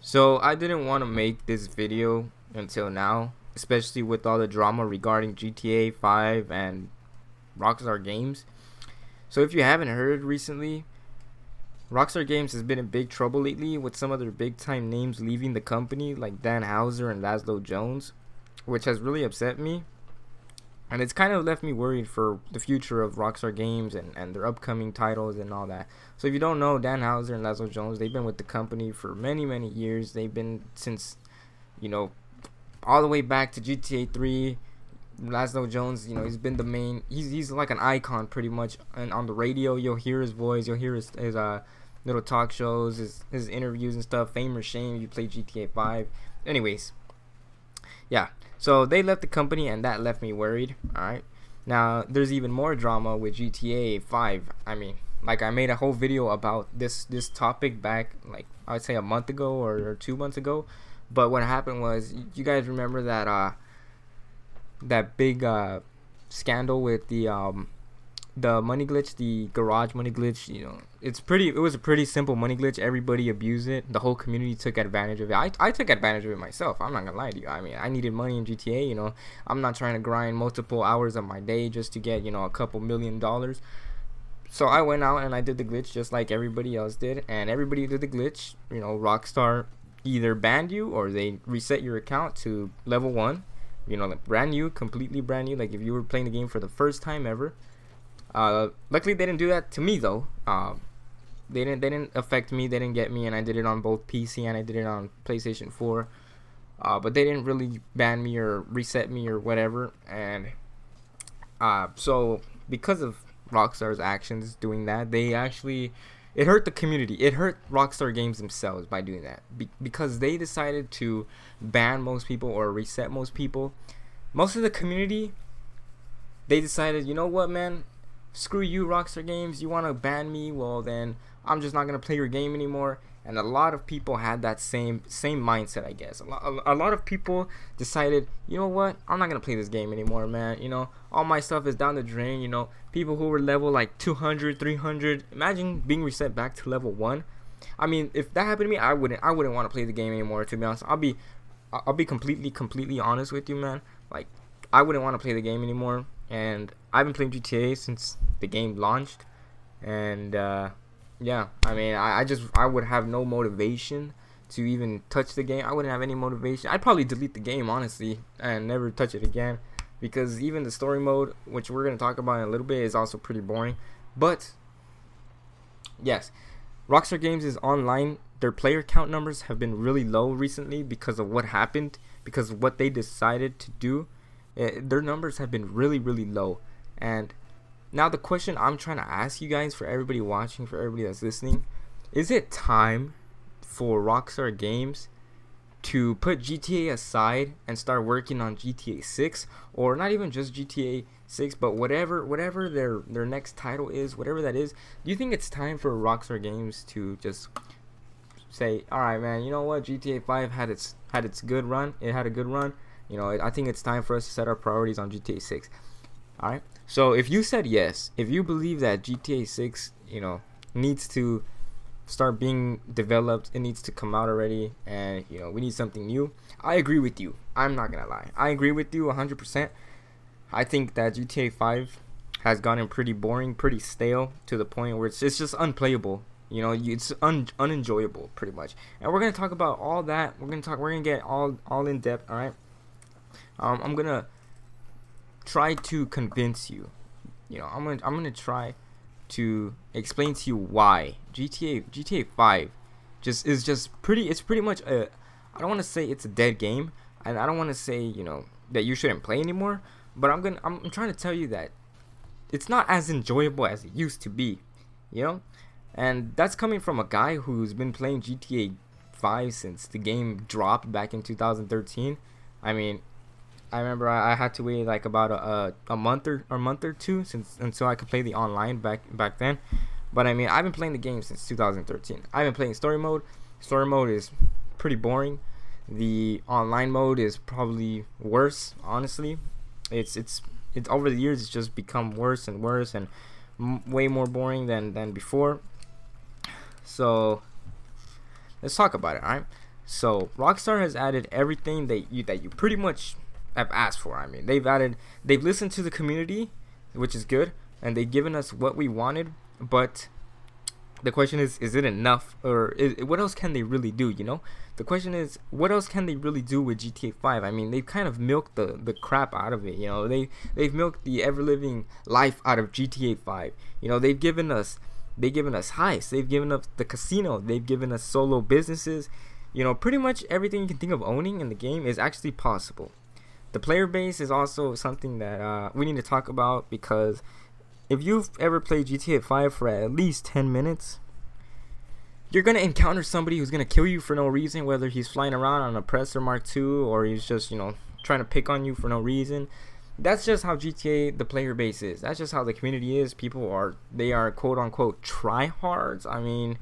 So I didn't want to make this video until now, especially with all the drama regarding GTA 5 and Rockstar Games. So if you haven't heard recently, Rockstar Games has been in big trouble lately with some of their big time names leaving the company like Dan Houser and Laszlo Jones, which has really upset me. And it's kind of left me worried for the future of Rockstar Games and their upcoming titles and all that. So if you don't know, Dan Houser and Laszlo Jones, they've been with the company for many years. They've been since, you know, all the way back to GTA 3. Laszlo Jones, he's been the main. He's like an icon pretty much. And on the radio, you'll hear his voice. You'll hear his little talk shows, his interviews and stuff. Fame or shame, you play GTA 5. Anyways, yeah. So they left the company, and that left me worried. All right. Now there's even more drama with GTA 5. I mean, like I made a whole video about this topic back, like I would say a month ago or 2 months ago. But what happened was, you guys remember that big scandal with the money glitch, the garage money glitch. It was a pretty simple money glitch. Everybody abused it. The whole community took advantage of it. I took advantage of it myself. I'm not gonna lie to you. I mean, I needed money in GTA. I'm not trying to grind multiple hours of my day just to get a couple $1,000,000. So I went out and I did the glitch just like everybody else did, and everybody did the glitch. Rockstar either banned you or they reset your account to level 1. Like brand new, completely brand new, like if you were playing the game for the first time ever. Luckily they didn't do that to me though. They didn't affect me. They didn't get me, and I did it on both PC and I did it on PlayStation 4. But they didn't really ban me or reset me or whatever. And so because of Rockstar's actions doing that, it hurt the community. It hurt Rockstar Games themselves by doing that, because they decided to ban most people or reset most people. Most of the community, they decided, you know what, man, screw you, Rockstar Games. You want to ban me? Well, then I'm just not gonna play your game anymore. And a lot of people had that same mindset, I guess. A lot of people decided, you know what, I'm not gonna play this game anymore, man. All my stuff is down the drain. People who were level like 200, 300, imagine being reset back to level 1. I mean, if that happened to me, I wouldn't want to play the game anymore, to be honest. I'll be completely honest with you, man. Like, I wouldn't want to play the game anymore. And I've been playing GTA since the game launched, and yeah, I mean, I would have no motivation to even touch the game. I wouldn't have any motivation. I'd probably delete the game, honestly, and never touch it again, because even the story mode, which we're going to talk about in a little bit, is also pretty boring. But yes, Rockstar Games is online. Their player count numbers have been really low recently because of what happened, because of what they decided to do. Their numbers have been really low. And now the question I'm trying to ask you guys, for everybody watching, for everybody that's listening, is it time for Rockstar Games to put GTA aside and start working on GTA 6, or not even just GTA 6, but whatever their next title is, whatever that is? Do you think it's time for Rockstar Games to just say, all right, man, you know what, GTA 5 had its good run. It had a good run. I think it's time for us to set our priorities on GTA 6. All right. So if you said yes, if you believe that GTA 6, needs to start being developed, it needs to come out already, and we need something new, I agree with you. I'm not gonna lie. I agree with you 100%. I think that GTA 5 has gotten pretty boring, pretty stale, to the point where it's just unplayable. It's unenjoyable pretty much. And we're gonna talk about all that. We're gonna get all in depth. All right. I'm gonna try to convince you. I'm gonna try to explain to you why GTA 5 is pretty. It's pretty much a. I don't want to say it's a dead game, and I don't want to say that you shouldn't play anymore. But I'm trying to tell you that it's not as enjoyable as it used to be. And that's coming from a guy who's been playing GTA 5 since the game dropped back in 2013. I mean, I remember I had to wait like about a month or two until I could play the online back then. But I mean, I've been playing the game since 2013. I've been playing story mode. Story mode is pretty boring. The online mode is probably worse, honestly. It's over the years, it's just become worse and worse, and way more boring than before. So let's talk about it. All right. So Rockstar has added everything that you pretty much have asked for. I mean, they've listened to the community, which is good, and they've given us what we wanted. But the question is it enough, or what else can they really do? You know, the question is, what else can they really do with GTA 5? I mean, they've kind of milked the crap out of it. You know, they've milked the ever living life out of GTA 5. You know, they've given us heists, they've given us the casino, they've given us solo businesses. You know, pretty much everything you can think of owning in the game is actually possible. The player base is also something that we need to talk about, because if you've ever played GTA 5 for at least 10 minutes, you're going to encounter somebody who's going to kill you for no reason, whether he's flying around on a Oppressor Mark II or he's just, you know, trying to pick on you for no reason. That's just how GTA, the player base is. That's just how the community is. They are quote unquote tryhards. I mean,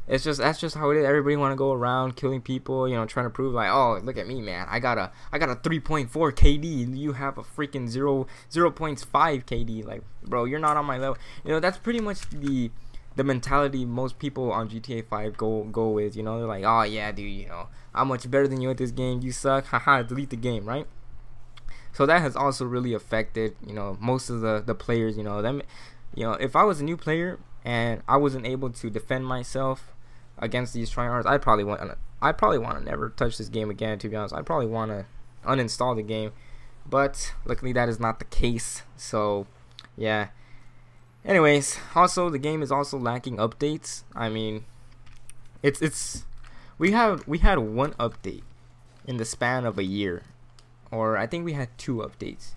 that's just how it is. Everybody want to go around killing people, you know, trying to prove like, oh, look at me, man. I got a 3.4 KD. You have a freaking 0.5 KD. Like, bro, you're not on my level. You know, that's pretty much the mentality most people on GTA 5 go with. You know, they're like, oh yeah, dude, you know, I'm much better than you at this game. You suck. Haha, delete the game, right? So that has also really affected, you know, most of the players. You know, them. You know, if I was a new player and I wasn't able to defend myself against these tryhards, I probably want to never touch this game again. To be honest, I probably want to uninstall the game, but luckily that is not the case. So yeah. Anyways, also the game is also lacking updates. I mean, we had one update in the span of a year, or I think we had 2 updates.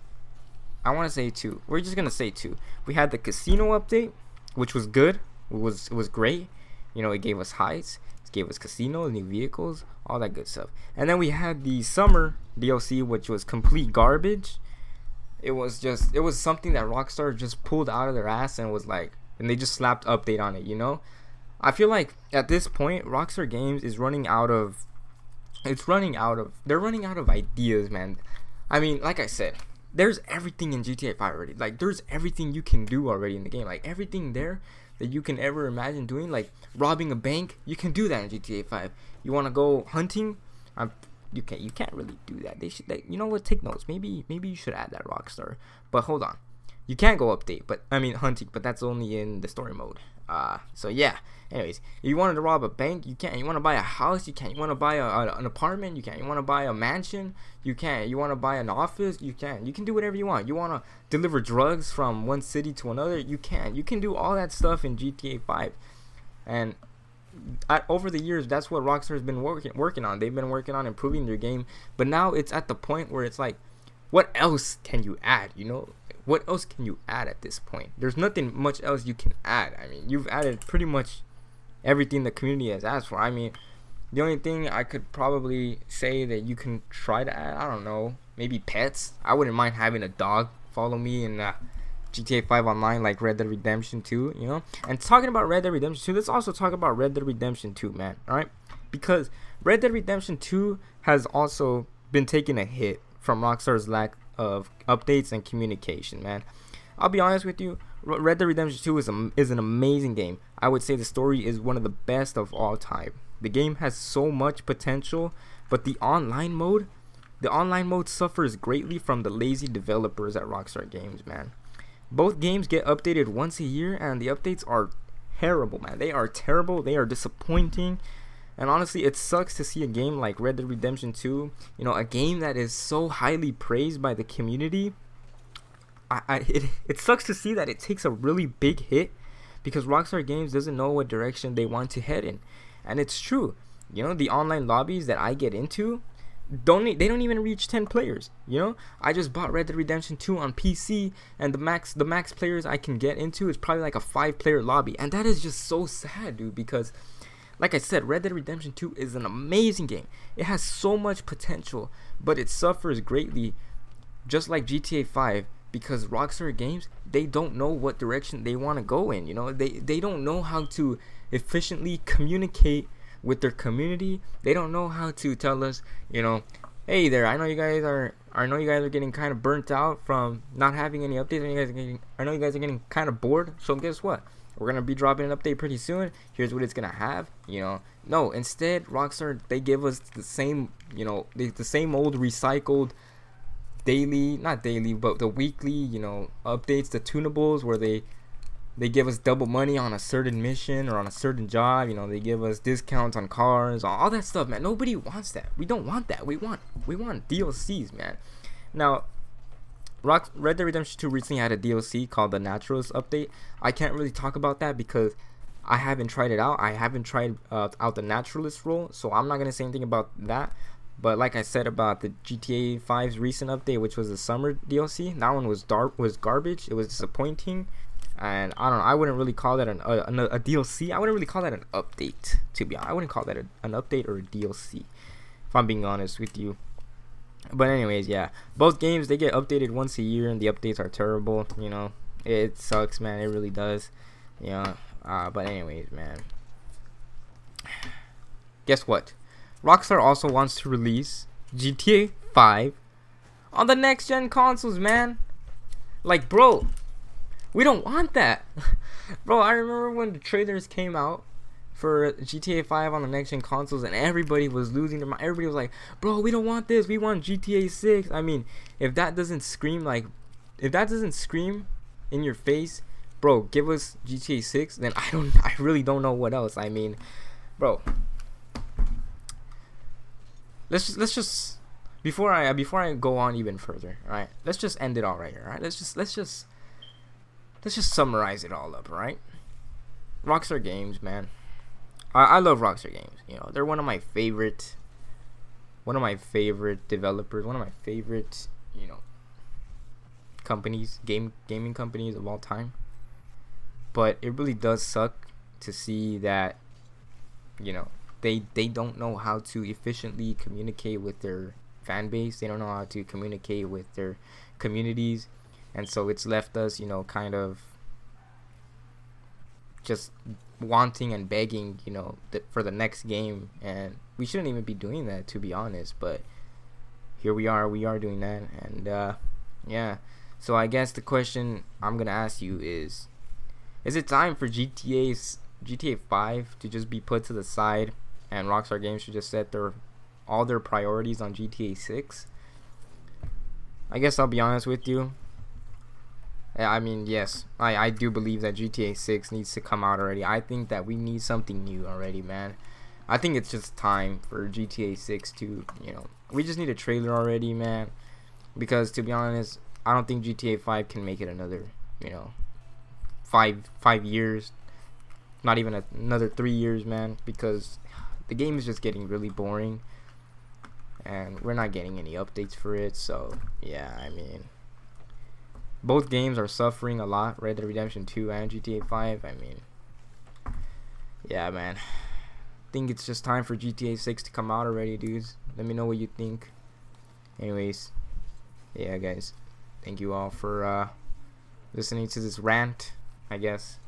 I want to say 2. We're just gonna say 2. We had the casino update, which was good. It was great. You know, it gave us heists, it gave us casinos, new vehicles, all that good stuff. And then we had the summer DLC, which was complete garbage. It was something that Rockstar just pulled out of their ass and was like, and they just slapped update on it, you know? I feel like at this point, Rockstar Games is running out of ideas, man. I mean, like I said, there's everything in GTA 5 already. Like, there's everything you can do already in the game. Like, everything there that you can ever imagine doing, like robbing a bank, you can do that in GTA 5. You want to go hunting, you can't really do that. You know what? Take notes. Maybe you should add that, Rockstar. But hold on, you can't go hunting, but that's only in the story mode. So yeah. Anyways, if you wanted to rob a bank, you can't. You want to buy a house, you can't. You want to buy an apartment, you can't. You want to buy a mansion, you can't. You want to buy an office, you can't. You can do whatever you want. You want to deliver drugs from one city to another, you can. You can do all that stuff in GTA 5. And over the years, that's what Rockstar has been working on. They've been working on improving their game, but now it's at the point where it's like, what else can you add? You know, what else can you add at this point? There's nothing much else you can add. I mean, you've added pretty much everything the community has asked for. I mean, the only thing I could probably say that you can try to add, I don't know, maybe pets. I wouldn't mind having a dog follow me in GTA 5 Online, like Red Dead Redemption 2, you know? And talking about Red Dead Redemption 2, let's also talk about Red Dead Redemption 2, man, alright? Because Red Dead Redemption 2 has also been taking a hit from Rockstar's lack of updates and communication, man. I'll be honest with you, Red Dead Redemption 2 is an amazing game. I would say the story is one of the best of all time. The game has so much potential, but the online mode suffers greatly from the lazy developers at Rockstar Games, man. Both games get updated once a year, and the updates are terrible, man. They are terrible. They are disappointing. And honestly, it sucks to see a game like Red Dead Redemption 2, you know, a game that is so highly praised by the community. It sucks to see that it takes a really big hit because Rockstar Games doesn't know what direction they want to head in. And it's true. You know, the online lobbies that I get into, they don't even reach 10 players. You know, I just bought Red Dead Redemption 2 on PC, and the max players I can get into is probably like a 5-player lobby. And that is just so sad, dude, because like I said, Red Dead Redemption 2 is an amazing game. It has so much potential, but it suffers greatly, just like GTA 5, because Rockstar Games, they don't know what direction they want to go in. You know, they don't know how to efficiently communicate with their community. They don't know how to tell us, you know, hey there, I know you guys are getting kind of burnt out from not having any updates. I know you guys are getting kind of bored. So guess what? we're gonna be dropping an update pretty soon. Here's what it's gonna have. No. Instead, Rockstar, they give us the same, the same old recycled daily, not daily, but the weekly, updates, the tunables, where they give us double money on a certain mission or on a certain job. They give us discounts on cars, all that stuff, man. Nobody wants that. We don't want that. We want DLCs, man. Now, Red Dead Redemption 2 recently had a DLC called the Naturalist update. I can't really talk about that because I haven't tried it out. I haven't tried out the Naturalist role, so I'm not gonna say anything about that. But like I said about the GTA 5's recent update, which was the summer DLC, that one was garbage. It was disappointing, and I don't know. I wouldn't really call that a DLC. I wouldn't really call that an update. To be honest, I wouldn't call that an update or a DLC, if I'm being honest with you. But anyways, yeah, both games, they get updated once a year, and the updates are terrible. It sucks, man. It really does. But anyways, man, guess what? Rockstar also wants to release GTA 5 on the next gen consoles, man. Like, bro, we don't want that. Bro, I remember when the trailers came out for GTA 5 on the next gen consoles, and everybody was losing their mind. Everybody was like, bro, we don't want this. We want GTA 6. I mean, if that doesn't scream in your face, bro, give us GTA 6, then I really don't know what else. I mean, bro, let's just before I go on even further, all right? Let's just end it all right here, all right? Let's just summarize it all up, all right? Rockstar Games, man. I love Rockstar Games. They're one of my favorite developers, one of my favorite, companies, gaming companies of all time. But it really does suck to see that, they don't know how to efficiently communicate with their fan base. They don't know how to communicate with their communities, and so it's left us, kind of just wanting and begging, for the next game, and we shouldn't even be doing that, to be honest. But here we are doing that, and yeah. So I guess the question I'm gonna ask you is it time for GTA 5 to just be put to the side, and Rockstar Games should just set all their priorities on GTA 6? I guess I'll be honest with you. I mean, yes, I do believe that GTA 6 needs to come out already. I think that we need something new already, man. I think it's just time for GTA 6 to, we just need a trailer already, man. Because, to be honest, I don't think GTA 5 can make it another, 5 years. Not even another 3 years, man. Because the game is just getting really boring, and we're not getting any updates for it. So, yeah, I mean, both games are suffering a lot, Red Dead Redemption 2 and GTA 5. I mean, yeah, man. I think it's just time for GTA 6 to come out already, dudes. Let me know what you think. Anyways, yeah, guys. Thank you all for listening to this rant, I guess.